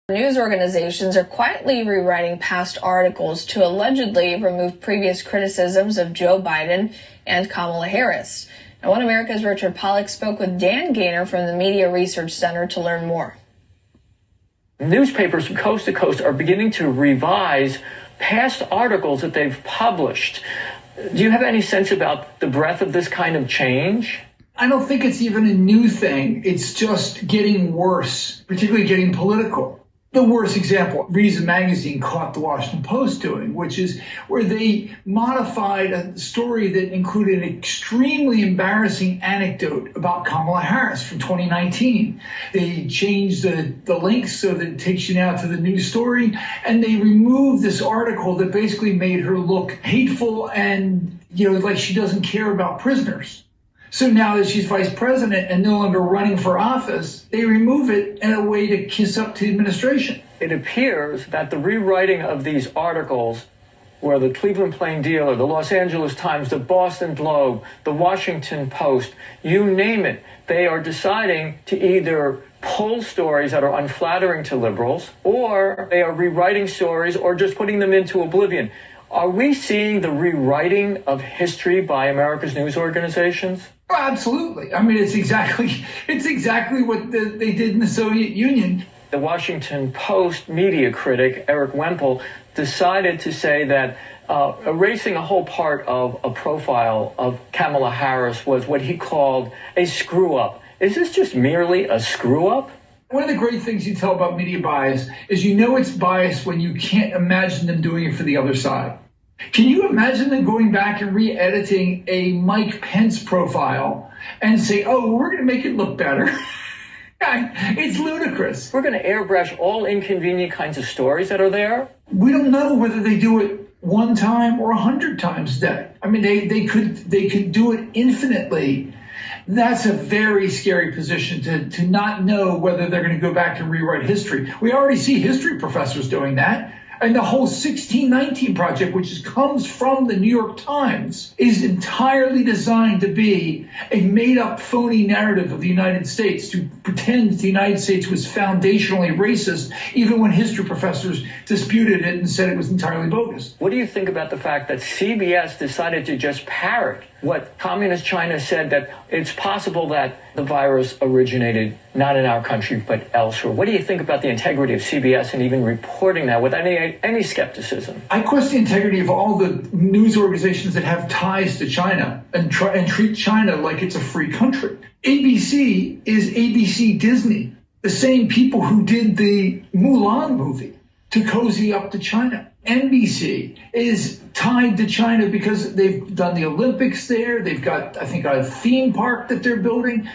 News organizations are quietly rewriting past articles to allegedly remove previous criticisms of Joe Biden and Kamala Harris. Now, One America's Richard Pollack spoke with Dan Gaynor from the Media Research Center to learn more. Newspapers from coast to coast are beginning to revise past articles that they've published. Do you have any sense about the breadth of this kind of change? I don't think it's even a new thing. It's just getting worse, particularly getting political. The worst example, Reason Magazine caught the Washington Post doing, which is where they modified a story that included an extremely embarrassing anecdote about Kamala Harris from 2019. They changed the links so that it takes you now to the news story, and they removed this article that basically made her look hateful and, like she doesn't care about prisoners. So now that she's vice president and no longer running for office, they remove it in a way to kiss up to the administration. It appears that the rewriting of these articles, where the Cleveland Plain Dealer, the Los Angeles Times, the Boston Globe, the Washington Post, you name it, they are deciding to either pull stories that are unflattering to liberals, or they are rewriting stories or just putting them into oblivion. Are we seeing the rewriting of history by America's news organizations? Oh, absolutely. I mean, it's exactly what they did in the Soviet Union. The Washington Post media critic, Eric Wemple, decided to say that erasing a whole part of a profile of Kamala Harris was what he called a screw-up. Is this just merely a screw-up? One of the great things you tell about media bias is it's biased when you can't imagine them doing it for the other side. Can you imagine them going back and re-editing a Mike Pence profile and say, oh, we're going to make it look better? It's ludicrous. We're going to airbrush all inconvenient kinds of stories that are there? We don't know whether they do it one time or 100 times a day. I mean, they could do it infinitely. That's a very scary position to not know whether they're going to go back and rewrite history. We already see history professors doing that. And the whole 1619 project, which comes from the New York Times, is entirely designed to be a made-up, phony narrative of the United States, to pretend the United States was foundationally racist, even when history professors disputed it and said it was entirely bogus. What do you think about the fact that CBS decided to just parrot what Communist China said, that it's possible that the virus originated not in our country but elsewhere? What do you think about the integrity of CBS and even reporting that with any skepticism? I question the integrity of all the news organizations that have ties to China and treat China like it's a free country. ABC is ABC Disney, the same people who did the Mulan movie to cozy up to China. NBC is tied to China because they've done the Olympics there. They've got, I think, a theme park that they're building.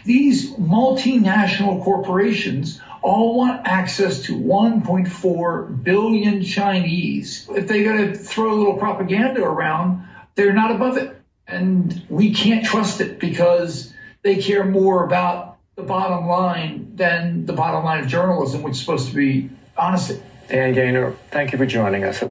These multinational corporations all want access to 1.4 billion Chinese. If they got to throw a little propaganda around, they're not above it. And we can't trust it because they care more about the bottom line than the bottom line of journalism, which is supposed to be honesty. Dan Gaynor, thank you for joining us.